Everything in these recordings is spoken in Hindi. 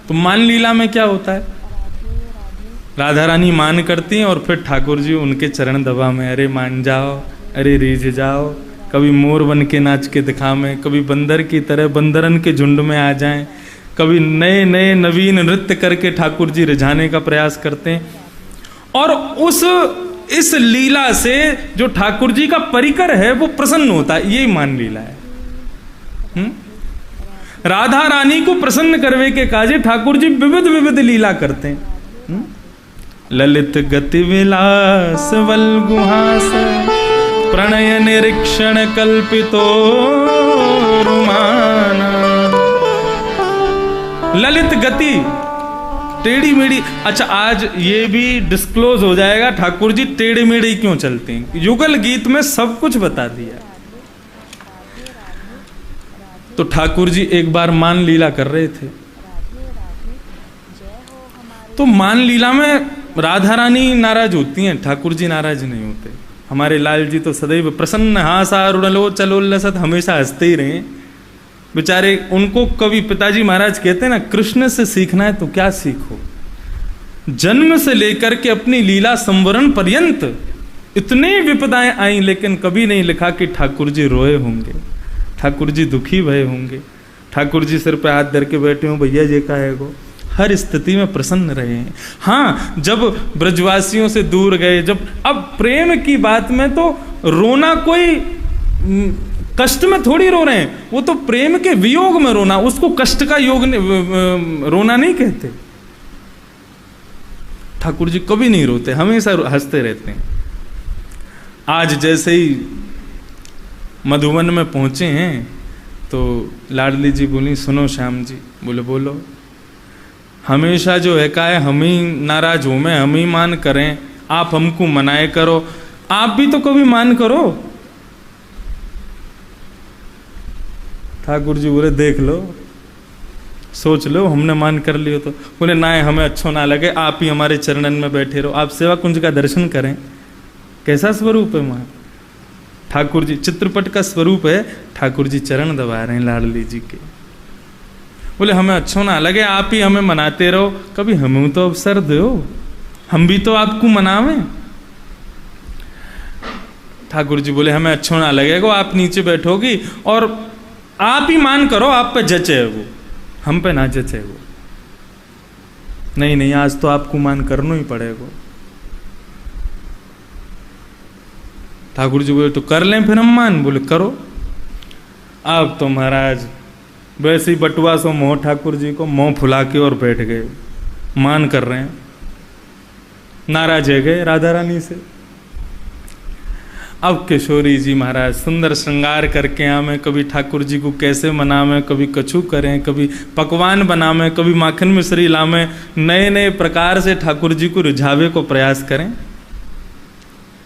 तो मान लीला में क्या होता है, राधा रानी मान करती हैं और फिर ठाकुर जी उनके चरण दबा में, अरे मान जाओ, अरे रीझ जाओ, कभी मोर बन के नाच के दिखा में, कभी बंदर की तरह बंदरन के झुंड में आ जाएं, कभी नए नए नवीन नृत्य करके ठाकुर जी रिझाने का प्रयास करते हैं। और इस लीला से जो ठाकुर जी का परिकर है वो प्रसन्न होता है, यही मान लीला है। राधा रानी को प्रसन्न करवे के काजे ठाकुर जी विविध विविध लीला करते हैं। ललित गति विलास वल्गुहास प्रणय निरीक्षण कल्पितो रुमाना। ललित गति टेढ़ी मेढ़ी। अच्छा, आज ये भी डिस्क्लोज हो जाएगा ठाकुर जी टेढ़ी मेढ़ी क्यों चलते हैं। युगल गीत में सब कुछ बता दिया। तो ठाकुर जी एक बार मान लीला कर रहे थे, तो मान लीला में राधा रानी नाराज होती हैं, ठाकुर जी नाराज नहीं होते। हमारे लाल जी तो सदैव प्रसन्न हासारुणलो चलोल्लसत, हमेशा हंसते ही रहे बेचारे। उनको कभी पिताजी महाराज कहते हैं ना, कृष्ण से सीखना है तो क्या सीखो, जन्म से लेकर के अपनी लीला संवरण पर्यंत इतने विपदाएं आई, लेकिन कभी नहीं लिखा कि ठाकुर जी रोए होंगे, ठाकुर जी दुखी भय होंगे, ठाकुर जी सिर पे हाथ धर के बैठे हों, भैया जी का है वो। हर स्थिति में प्रसन्न रहे हैं। हाँ, जब ब्रजवासियों से दूर गए, जब अब प्रेम की बात में तो रोना कोई कष्ट में थोड़ी रो रहे हैं, वो तो प्रेम के वियोग में रोना, उसको कष्ट का योग रोना नहीं कहते। ठाकुर जी कभी नहीं रोते, हमेशा हंसते रहते हैं। आज जैसे ही मधुबन में पहुंचे हैं तो लाडली जी बोली, सुनो श्याम जी। बोले बोलो। हमेशा जो है का है हम ही नाराज हो में, हम ही मान करें, आप हमको मनाए करो, आप भी तो कभी मान करो। ठाकुर जी बोले देख लो, सोच लो, हमने मान कर लियो तो। बोले ना, हमें अच्छो ना लगे, आप ही हमारे चरणन में बैठे रहो, आप सेवा कुंज का दर्शन करें। कैसा स्वरूप है वहां ठाकुर जी, चित्रपट का स्वरूप है। ठाकुर जी चरण दबा रहे हैं लाडली जी के। बोले हमें अच्छो ना लगे, आप ही हमें मनाते रहो, कभी हमें तो अवसर दो, हम भी तो आपको मनावें। ठाकुर जी बोले हमें अच्छो ना लगेगा, आप नीचे बैठोगी और आप ही मान करो, आप पे जचे है वो, हम पे ना जचे वो। नहीं नहीं, आज तो आपको मान करना ही पड़ेगा। ठाकुर जी बोले तो कर लें फिर हम मान। बोले करो। अब तो महाराज वैसे ही बटुआ सो मोह ठाकुर जी को मुंह फुला के और बैठ गए, मान कर रहे हैं, नाराज है गए राधा रानी से। अब किशोरी जी महाराज सुंदर श्रृंगार करके आवे, कभी ठाकुर जी को कैसे मनावे, कभी कछु करें, कभी पकवान बनावे, कभी माखन मिश्री लावे, नए नए प्रकार से ठाकुर जी को रिझावे को प्रयास करें,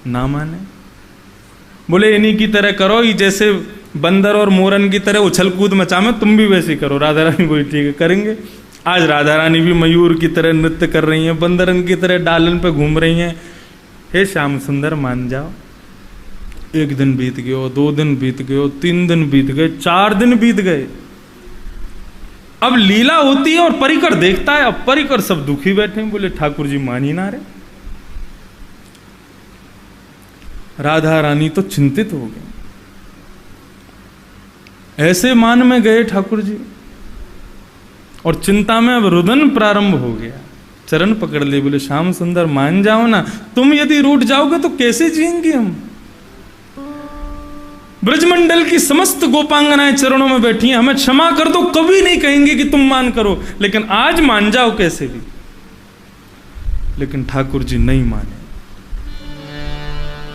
ना माने। बोले इन्हीं की तरह करो, ये जैसे बंदर और मोरन की तरह उछल कूद मचावे, तुम भी वैसे ही करो। राधा रानी बोली ठीक है करेंगे। आज राधा रानी भी मयूर की तरह नृत्य कर रही हैं, बंदरन की तरह डालन पे घूम रही हैं। हे श्याम सुंदर मान जाओ। एक दिन बीत गयो, 2 दिन बीत गयो, 3 दिन बीत गए, 4 दिन बीत गए। अब लीला होती है और परिकर देखता है। अब परिकर सब दुखी बैठे हैं, बोले ठाकुर जी मान ही ना रहे। राधा रानी तो चिंतित हो गई। ऐसे मान में गए ठाकुर जी और चिंता में अब रुदन प्रारंभ हो गया। चरण पकड़ लिए, बोले श्याम सुंदर मान जाओ ना, तुम यदि रूठ जाओगे तो कैसे जिएंगे हम। ब्रजमंडल की समस्त गोपांगनाएं चरणों में बैठी हैं, हमें क्षमा कर दो, कभी नहीं कहेंगे कि तुम मान करो, लेकिन आज मान जाओ कैसे भी। लेकिन ठाकुर जी नहीं माने।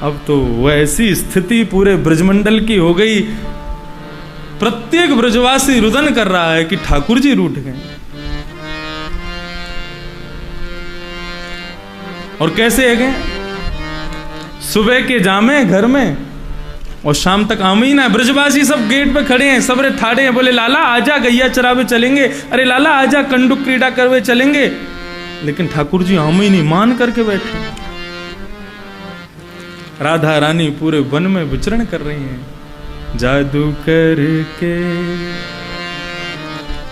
अब तो वैसी स्थिति पूरे ब्रजमंडल की हो गई, प्रत्येक ब्रजवासी रुदन कर रहा है कि ठाकुर जी रूठ गए। और कैसे है गए, सुबह के जामे घर में और शाम तक आम ही ना। ब्रजवासी सब गेट पे खड़े हैं, सबरे ठाड़े हैं, बोले लाला आजा गैया चरावे चलेंगे, अरे लाला आजा कंडुक क्रीड़ा करवे चलेंगे। लेकिन ठाकुर जी आम ही नहीं, मान करके बैठे। राधा रानी पूरे वन में विचरण कर रही हैं, जादू करके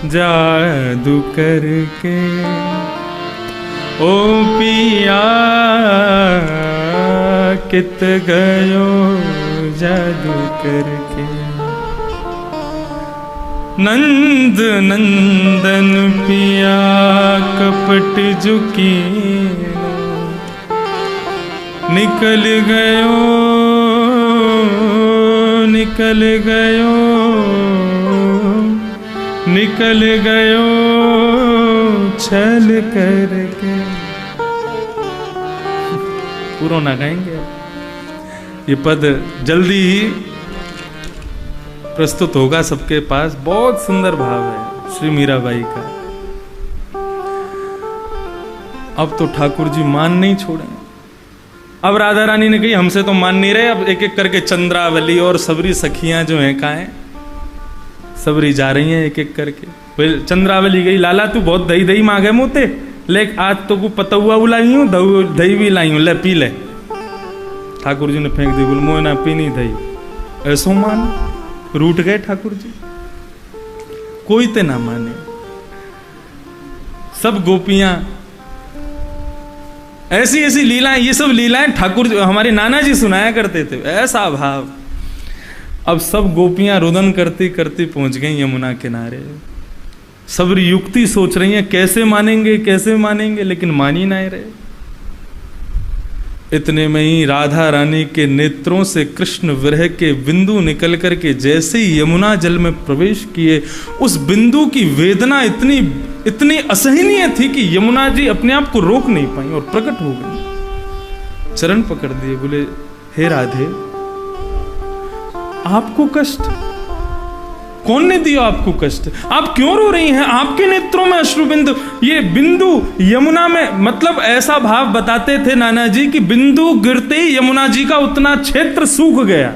जादू करके ओ पिया कित गयो जादू करके। नंद नंदन पिया कपट झुकी निकल गयो निकल गयो निकल गयो छल करके। पूरा ना गाएंगे, ये पद जल्दी ही प्रस्तुत होगा सबके पास। बहुत सुंदर भाव है श्री मीराबाई का। अब तो ठाकुर जी मान नहीं छोड़े। अब राधा रानी ने कही हमसे तो मान नहीं रहे, अब एक एक करके चंद्रावली और सबरी सखियां जो हैं कहाँ हैं, सबरी जा रही हैं एक एक करके। चंद्रावली गई, लाला तू बहुत दही दही मांगे मुँहते, ले आज तो को पतुआ लाई हूँ, दही भी लाई हूँ, ले पी ले। ठाकुर जी ने फेंक दी, बोल मोह ना पीनी दही। ऐसो मान रूठ गए ठाकुर जी, कोई ते ना माने। सब गोपियां ऐसी ऐसी लीलाएं, ये सब लीलाएं ठाकुर जी हमारे नाना जी सुनाया करते थे, ऐसा भाव। अब सब गोपियां रुदन करती करती पहुंच गई यमुना किनारे। सब युक्ति सोच रही हैं कैसे मानेंगे, लेकिन मान ही नहीं रहे। इतने में ही राधा रानी के नेत्रों से कृष्ण विरह के बिंदु निकल करके जैसे ही यमुना जल में प्रवेश किए, उस बिंदु की वेदना इतनी असहनीय थी कि यमुना जी अपने आप को रोक नहीं पाई और प्रकट हो गई। चरण पकड़ दिए, बोले हे राधे, आपको कष्ट कौन ने दिया? आपको कष्ट, आप क्यों रो रही हैं? आपके नेत्रों में अश्रु बिंदु, ये बिंदु यमुना में, मतलब ऐसा भाव बताते थे नाना जी कि बिंदु गिरते ही यमुना जी का उतना क्षेत्र सूख गया,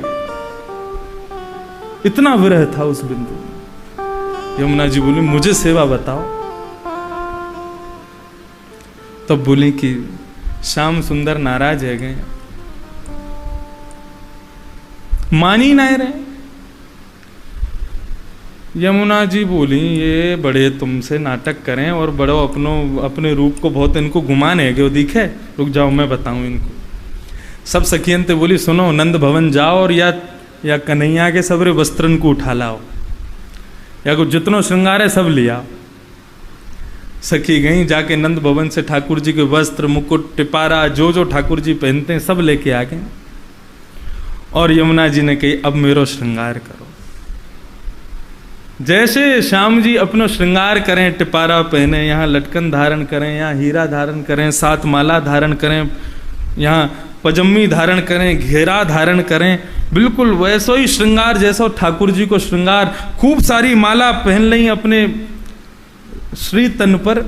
इतना विरह था उस बिंदु में। यमुना जी बोली मुझे सेवा बताओ। तब बोली कि श्याम सुंदर नाराज है गए, मान ही नहीं रहे। यमुना जी बोली ये बड़े तुमसे नाटक करें और बड़ो अपने रूप को बहुत इनको गुमान है कि दिखे, रुक जाओ मैं बताऊं इनको। सब सखियन ते बोली सुनो, नंद भवन जाओ और या कन्हैया के सबरे वस्त्रन को उठा लाओ, या कुछ जितनो श्रृंगार है सब लिया। सखी गई, जाके नंद भवन से ठाकुर जी के वस्त्र, मुकुट, टिपारा, जो ठाकुर जी पहनते हैं सब लेके आ गए। और यमुना जी ने कही अब मेरो श्रृंगार करो। जैसे श्याम जी अपना श्रृंगार करें, टिपारा पहने, यहाँ लटकन धारण करें, यहाँ हीरा धारण करें, 7 माला धारण करें, यहाँ पजम्मी धारण करें, घेरा धारण करें, बिल्कुल वैसो ही श्रृंगार जैसा ठाकुर जी को श्रृंगार, खूब सारी माला पहन ली अपने श्री तन पर।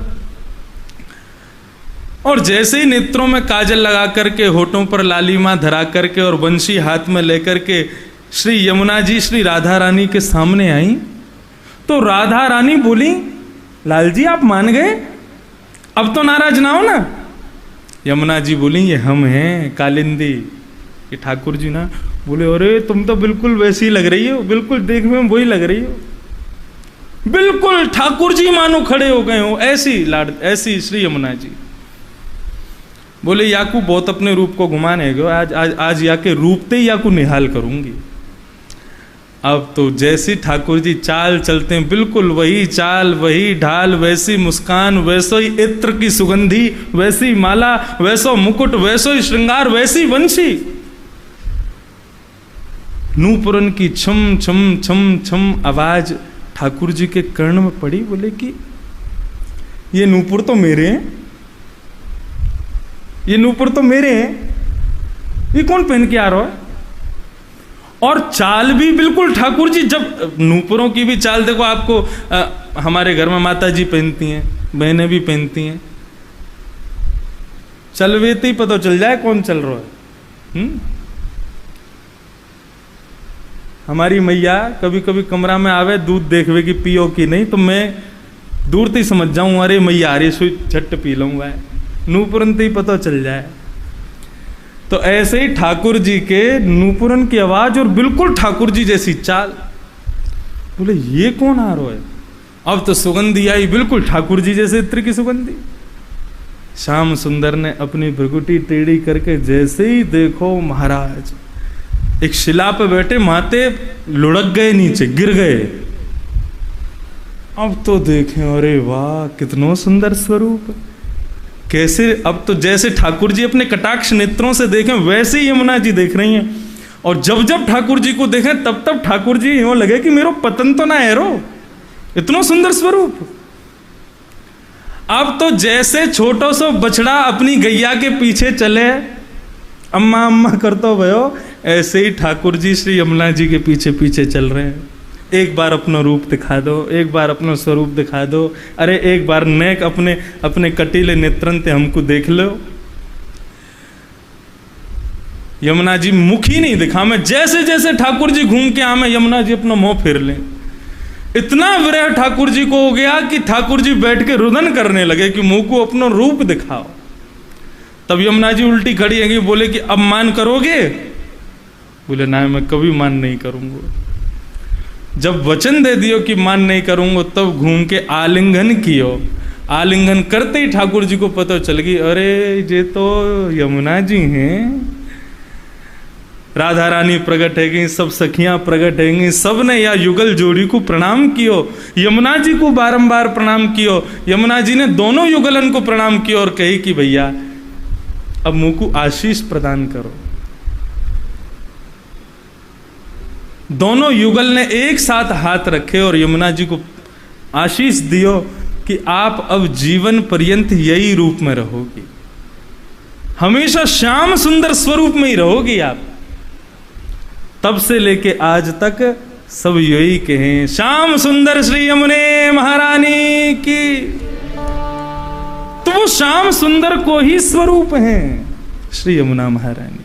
और जैसे ही नेत्रों में काजल लगा करके, होठों पर लालिमा धरा करके और बंशी हाथ में लेकर के श्री यमुना जी श्री राधा रानी के सामने आई, तो राधा रानी बोली लाल जी आप मान गए, अब तो नाराज ना हो ना। यमुना जी बोली ये हम हैं कालिंदी, ये ठाकुर जी ना। बोले अरे तुम तो बिल्कुल वैसी लग रही हो, बिल्कुल देखने में वही लग रही हो, बिल्कुल ठाकुर जी मानो खड़े हो गए हो, ऐसी श्री यमुना जी। बोले याकू बहुत अपने रूप को घुमाने गए, आज याके रूप ते याकू निहाल करूंगी। अब तो जैसी ठाकुर जी चाल चलते हैं, बिल्कुल वही चाल, वही ढाल, वैसी मुस्कान, वैसो ही इत्र की सुगंधी, वैसी माला, वैसो मुकुट, वैसो ही श्रृंगार, वैसी वंशी। नूपुरन की छम छम छम छम आवाज ठाकुर जी के कर्ण में पड़ी। बोले कि ये नूपुर तो मेरे हैं, ये नूपुर तो मेरे हैं, ये कौन पहन के आ रहा है? और चाल भी बिल्कुल ठाकुर जी, जब नूपुरों की भी चाल देखो आपको, हमारे घर में माता जी पहनती हैं, बहनें भी पहनती हैं, चलवेते ही पता चल जाए कौन चल रहा है। हमारी मैया कभी कभी कमरा में आवे, दूध देखवे कि पियो कि नहीं, तो मैं दूर से ही समझ जाऊं अरे मैया आ रही, सुई झट पी लूंगा, नूपुरन ही पता चल जाए। तो ऐसे ही ठाकुर जी के नूपुरन की आवाज और बिल्कुल ठाकुर जी जैसी चाल। बोले ये कौन आ रहा है? अब तो सुगंधी आई बिल्कुल ठाकुर जी जैसे इत्र की सुगंधी। श्याम सुंदर ने अपनी भृगुटी टेढ़ी करके जैसे ही देखो महाराज एक शिला पे बैठे, माते लुढ़क गए, नीचे गिर गए। अब तो देखें, अरे वाह कितना सुंदर स्वरूप, कैसे, अब तो जैसे ठाकुर जी अपने कटाक्ष नेत्रों से देखें वैसे ही यमुना जी देख रही हैं। और जब जब ठाकुर जी को देखें तब तब ठाकुर जी यूं लगे कि मेरो पतन तो ना है रो, इतना सुंदर स्वरूप। अब तो जैसे छोटो सो बछड़ा अपनी गैया के पीछे चले, अम्मा अम्मा करतो भयो, ऐसे ही ठाकुर जी श्री यमुना जी के पीछे पीछे चल रहे हैं। एक बार अपना रूप दिखा दो, एक बार अपना स्वरूप दिखा दो, अरे एक बार नेक अपने अपने कटीले नेत्रन ते हमको देख लो। यमुना जी मुख ही नहीं दिखा में, जैसे जैसे ठाकुर जी घूम के आमे यमुना जी अपना मुंह फेर लें। इतना विरह ठाकुर जी को हो गया कि ठाकुर जी बैठ के रुदन करने लगे कि मुंह को अपना रूप दिखाओ। तब यमुना जी उल्टी खड़ी है, बोले कि अब मान करोगे? बोले ना, मैं कभी मान नहीं करूंगा। जब वचन दे दियो कि मान नहीं करूंगा, तब घूम के आलिंगन कियो। आलिंगन करते ही ठाकुर जी को पता चल गई, अरे ये तो यमुना जी हैं। राधा रानी प्रकट है गई, सब सखियां प्रकट है गई, सब ने या युगल जोड़ी को प्रणाम कियो। यमुना जी को बारंबार प्रणाम कियो। यमुना जी ने दोनों युगलन को प्रणाम किया और कही कि भैया अब मुंह को आशीष प्रदान करो। दोनों युगल ने एक साथ हाथ रखे और यमुना जी को आशीष दियो कि आप अब जीवन पर्यंत यही रूप में रहोगी, हमेशा श्याम सुंदर स्वरूप में ही रहोगी आप। तब से लेके आज तक सब यही कहें, श्याम सुंदर श्री यमुने महारानी की। तो वो श्याम सुंदर को ही स्वरूप हैं श्री यमुना महारानी।